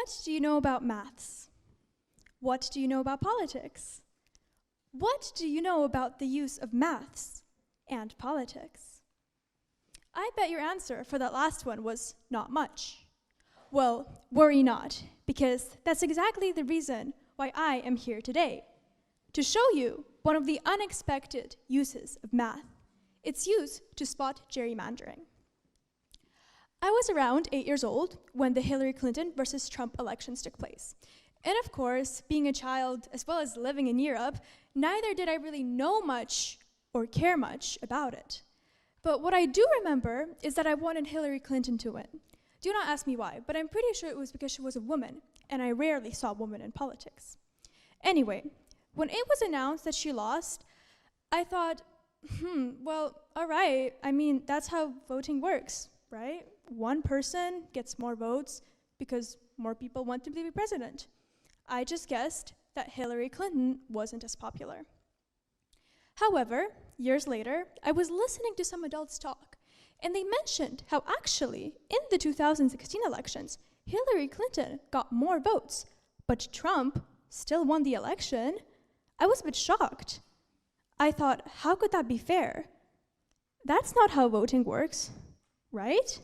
What do you know about maths? What do you know about politics? What do you know about the use of maths and politics? I bet your answer for that last one was not much. Well, worry not, because that's exactly the reason why I am here today, to show you one of the unexpected uses of math, its use to spot gerrymandering. I was around 8 years old when the Hillary Clinton versus Trump elections took place. And of course, being a child as well as living in Europe, neither did I really know much or care much about it. But what I do remember is that I wanted Hillary Clinton to win. Do not ask me why, but I'm pretty sure it was because she was a woman, and I rarely saw women in politics. Anyway, when it was announced that she lost, I thought, well, all right, I mean, that's how voting works, right? One person gets more votes because more people want to be president. I just guessed that Hillary Clinton wasn't as popular. However, years later, I was listening to some adults talk, and they mentioned how actually, in the 2016 elections, Hillary Clinton got more votes, but Trump still won the election. I was a bit shocked. I thought, how could that be fair? That's not how voting works, right?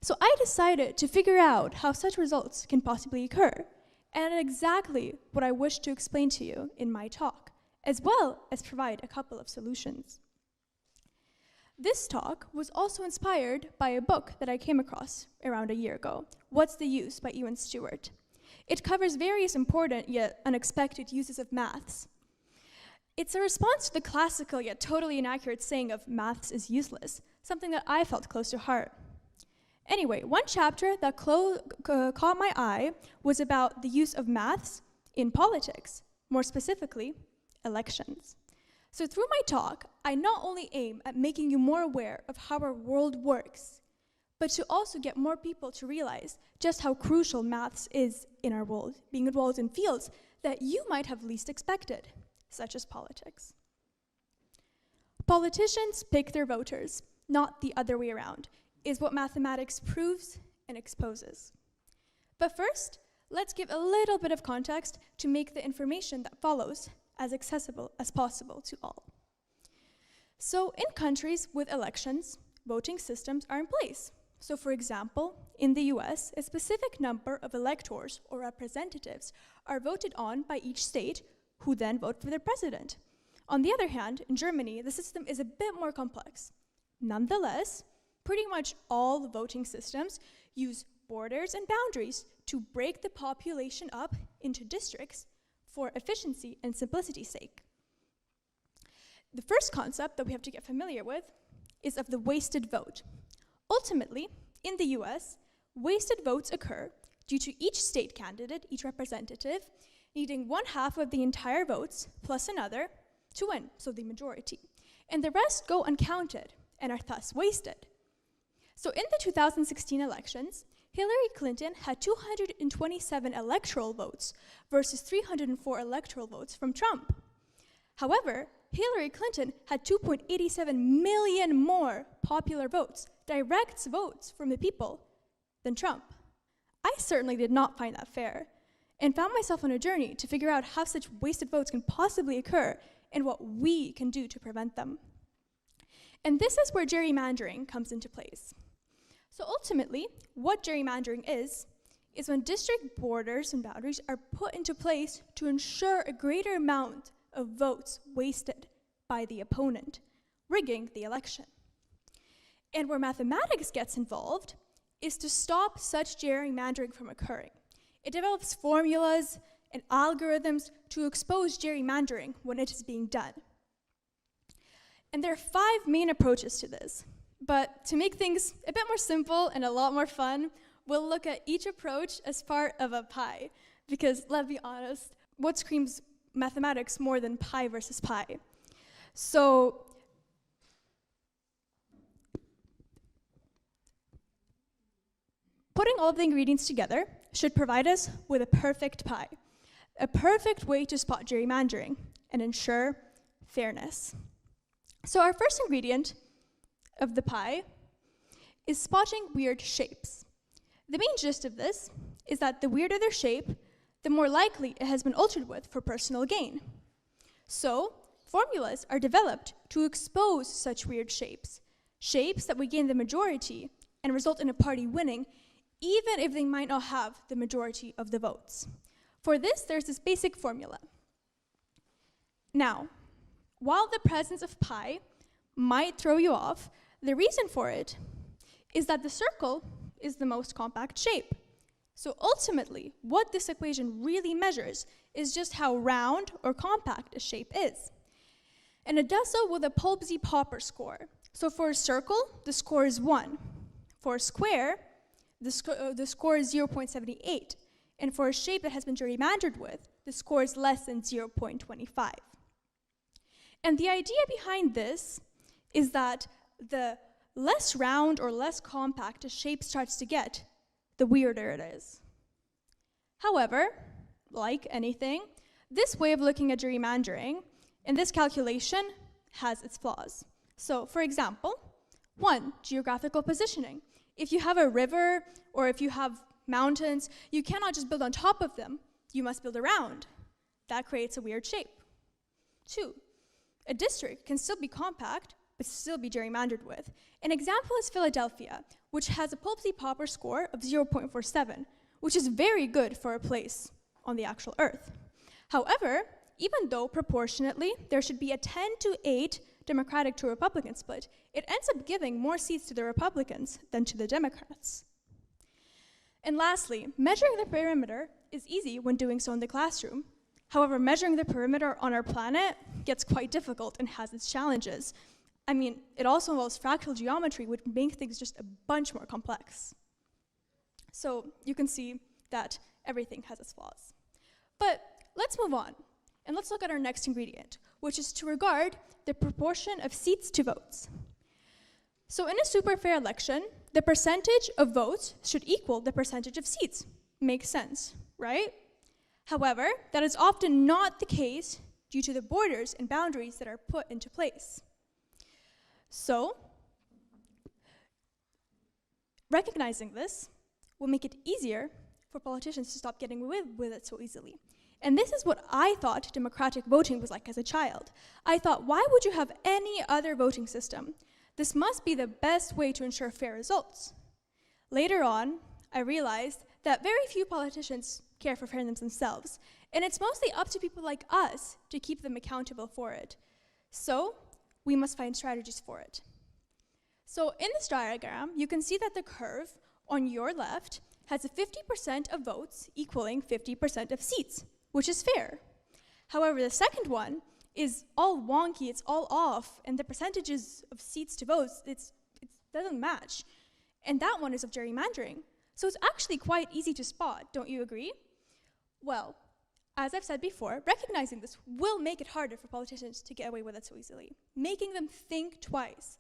So I decided to figure out how such results can possibly occur, and exactly what I wish to explain to you in my talk, as well as provide a couple of solutions. This talk was also inspired by a book that I came across around a year ago, What's the Use by Ewan Stewart. It covers various important yet unexpected uses of maths. It's a response to the classical yet totally inaccurate saying of maths is useless, something that I felt close to heart. Anyway, one chapter that caught my eye was about the use of maths in politics, more specifically, elections. So through my talk, I not only aim at making you more aware of how our world works, but to also get more people to realize just how crucial maths is in our world, being involved in fields that you might have least expected, such as politics. Politicians pick their voters, not the other way around, is what mathematics proves and exposes. But first, let's give a little bit of context to make the information that follows as accessible as possible to all. So in countries with elections, voting systems are in place. So for example, in the US, a specific number of electors or representatives are voted on by each state, who then vote for their president. On the other hand, in Germany, the system is a bit more complex. Nonetheless, pretty much all the voting systems use borders and boundaries to break the population up into districts for efficiency and simplicity's sake. The first concept that we have to get familiar with is of the wasted vote. Ultimately, in the US, wasted votes occur due to each state candidate, each representative, needing 1/2 of the entire votes plus another to win, so the majority. And the rest go uncounted and are thus wasted. So in the 2016 elections, Hillary Clinton had 227 electoral votes versus 304 electoral votes from Trump. However, Hillary Clinton had 2.87 million more popular votes, direct votes from the people, than Trump. I certainly did not find that fair, and found myself on a journey to figure out how such wasted votes can possibly occur and what we can do to prevent them. And this is where gerrymandering comes into place. So ultimately, what gerrymandering is when district borders and boundaries are put into place to ensure a greater amount of votes wasted by the opponent, rigging the election. And where mathematics gets involved is to stop such gerrymandering from occurring. It develops formulas and algorithms to expose gerrymandering when it is being done. And there are 5 main approaches to this. But to make things a bit more simple and a lot more fun, we'll look at each approach as part of a pie. Because let's be honest, what screams mathematics more than pi versus pi? So putting all of the ingredients together should provide us with a perfect pie, a perfect way to spot gerrymandering and ensure fairness. So our first ingredient of the pie is spotting weird shapes. The main gist of this is that the weirder their shape, the more likely it has been altered with for personal gain. So, formulas are developed to expose such weird shapes, shapes that would gain the majority and result in a party winning, even if they might not have the majority of the votes. For this, there's this basic formula. Now, while the presence of pi might throw you off, the reason for it is that the circle is the most compact shape. So ultimately, what this equation really measures is just how round or compact a shape is. And it does so with a Polbsy-Popper score. So for a circle, the score is 1. For a square, the score is 0.78. And for a shape that has been gerrymandered with, the score is less than 0.25. And the idea behind this is that the less round or less compact a shape starts to get, the weirder it is. However, like anything, this way of looking at gerrymandering and this calculation has its flaws. So, for example, 1, geographical positioning. If you have a river or if you have mountains, you cannot just build on top of them. You must build around. That creates a weird shape. 2, a district can still be compact, but still be gerrymandered with. An example is Philadelphia, which has a Polbsy-Popper score of 0.47, which is very good for a place on the actual Earth. However, even though proportionately there should be a 10-8 Democratic to Republican split, it ends up giving more seats to the Republicans than to the Democrats. And lastly, measuring the perimeter is easy when doing so in the classroom. However, measuring the perimeter on our planet gets quite difficult and has its challenges. I mean, it also involves fractal geometry, which makes things just a bunch more complex. So you can see that everything has its flaws. But let's move on, and let's look at our next ingredient, which is to regard the proportion of seats to votes. So in a super fair election, the percentage of votes should equal the percentage of seats. Makes sense, right? However, that is often not the case due to the borders and boundaries that are put into place. So, recognizing this will make it easier for politicians to stop getting away with it so easily. And this is what I thought democratic voting was like as a child. I thought, why would you have any other voting system? This must be the best way to ensure fair results. Later on, I realized that very few politicians care for fairness themselves, and it's mostly up to people like us to keep them accountable for it. So, we must find strategies for it. So in this diagram, you can see that the curve on your left has a 50% of votes equaling 50% of seats, which is fair. However, the second one is all wonky, it's all off, and the percentages of seats to votes, it doesn't match. And that one is of gerrymandering. So it's actually quite easy to spot, don't you agree? Well, as I've said before, recognizing this will make it harder for politicians to get away with it so easily, making them think twice.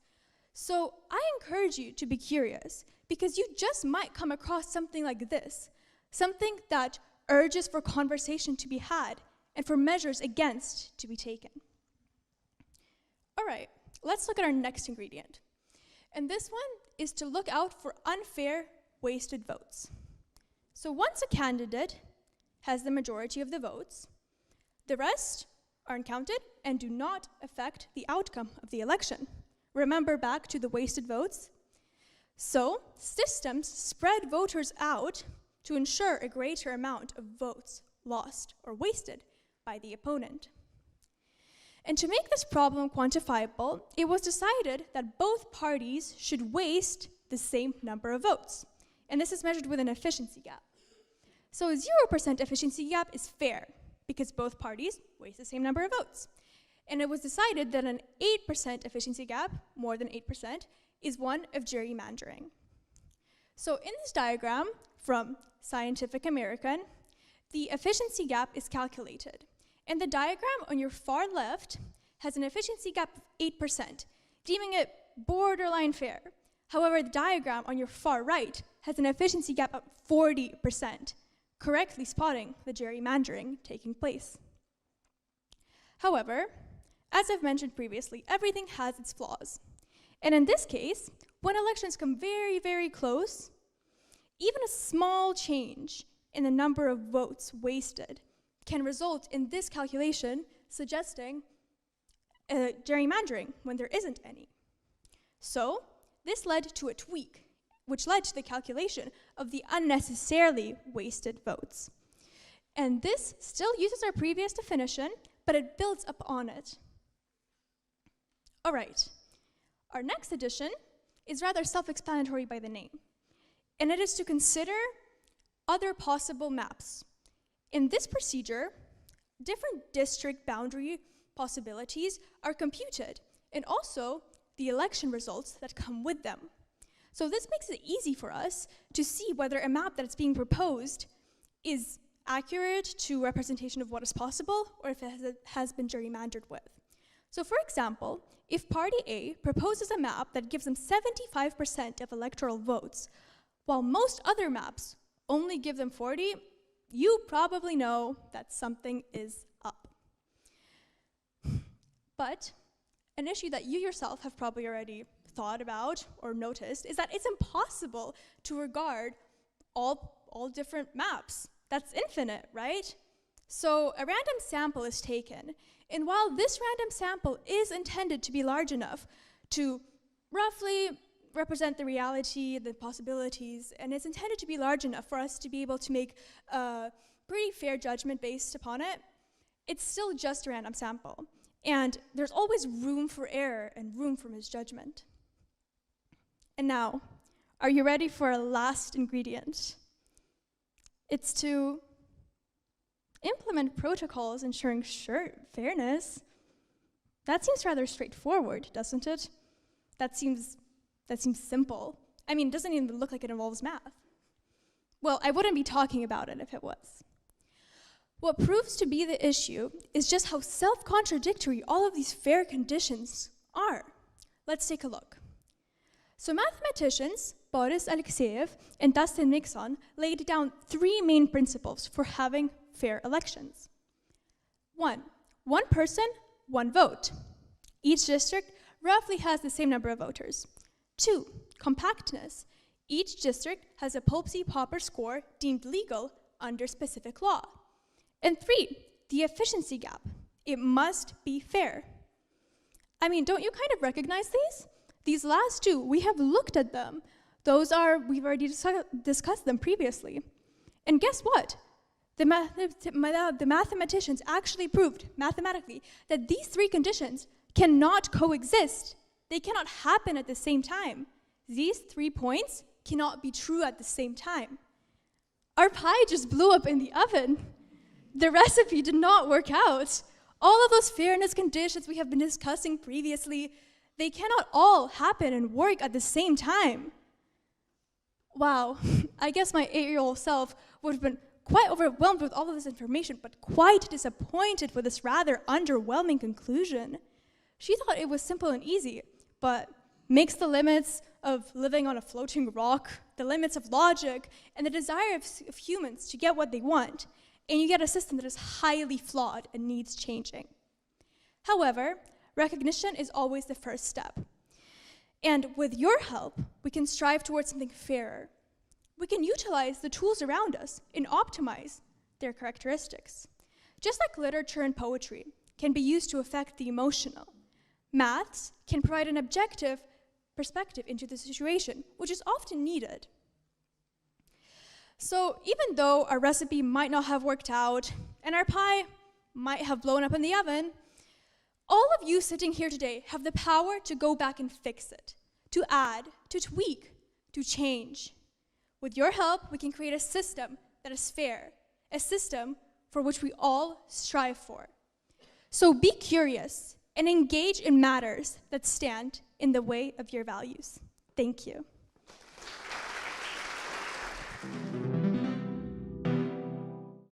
So I encourage you to be curious, because you just might come across something like this, something that urges for conversation to be had and for measures against to be taken. All right, let's look at our next ingredient. And this one is to look out for unfair, wasted votes. So once a candidate has the majority of the votes, the rest aren't counted and do not affect the outcome of the election. Remember back to the wasted votes? So, systems spread voters out to ensure a greater amount of votes lost or wasted by the opponent. And to make this problem quantifiable, it was decided that both parties should waste the same number of votes. And this is measured with an efficiency gap. So a 0% efficiency gap is fair, because both parties waste the same number of votes. And it was decided that an 8% efficiency gap, more than 8%, is one of gerrymandering. So in this diagram from Scientific American, the efficiency gap is calculated. And the diagram on your far left has an efficiency gap of 8%, deeming it borderline fair. However, the diagram on your far right has an efficiency gap of 40%, correctly spotting the gerrymandering taking place. However, as I've mentioned previously, everything has its flaws. And in this case, when elections come very, very close, even a small change in the number of votes wasted can result in this calculation suggesting gerrymandering when there isn't any. So this led to a tweak, which led to the calculation of the unnecessarily wasted votes. And this still uses our previous definition, but it builds upon it. All right, our next addition is rather self-explanatory by the name, and it is to consider other possible maps. In this procedure, different district boundary possibilities are computed, and also the election results that come with them. So this makes it easy for us to see whether a map that's being proposed is accurate to representation of what is possible, or if it has been gerrymandered with. So for example, if Party A proposes a map that gives them 75% of electoral votes, while most other maps only give them 40, you probably know that something is up. But an issue that you yourself have probably already thought about or noticed is that it's impossible to regard all different maps. That's infinite, right? So a random sample is taken, and while this random sample is intended to be large enough to roughly represent the reality, the possibilities, and it's intended to be large enough for us to be able to make a pretty fair judgment based upon it, it's still just a random sample. And there's always room for error and room for misjudgment. And now, are you ready for a last ingredient? It's to implement protocols ensuring fairness. That seems rather straightforward, doesn't it? That seems simple. I mean, it doesn't even look like it involves math. Well, I wouldn't be talking about it if it was. What proves to be the issue is just how self-contradictory all of these fair conditions are. Let's take a look. So mathematicians, Boris Alexeyev and Dustin Nixon, laid down three main principles for having fair elections. One person, one vote. Each district roughly has the same number of voters. 2, compactness. Each district has a Popsy-Popper score deemed legal under specific law. And 3, the efficiency gap. It must be fair. I mean, don't you kind of recognize these? These last two, we have looked at them. We've already discussed them previously. And guess what? The mathematicians actually proved mathematically that these three conditions cannot coexist. They cannot happen at the same time. These 3 points cannot be true at the same time. Our pie just blew up in the oven. The recipe did not work out. All of those fairness conditions we have been discussing previously, they cannot all happen and work at the same time. Wow, I guess my 8-year-old self would have been quite overwhelmed with all of this information, but quite disappointed with this rather underwhelming conclusion. She thought it was simple and easy, but makes the limits of living on a floating rock, the limits of logic, and the desire of humans to get what they want, and you get a system that is highly flawed and needs changing. However, recognition is always the first step. And with your help, we can strive towards something fairer. We can utilize the tools around us and optimize their characteristics. Just like literature and poetry can be used to affect the emotional, maths can provide an objective perspective into the situation, which is often needed. So even though our recipe might not have worked out and our pie might have blown up in the oven, all of you sitting here today have the power to go back and fix it, to add, to tweak, to change. With your help, we can create a system that is fair, a system for which we all strive for. So be curious and engage in matters that stand in the way of your values. Thank you.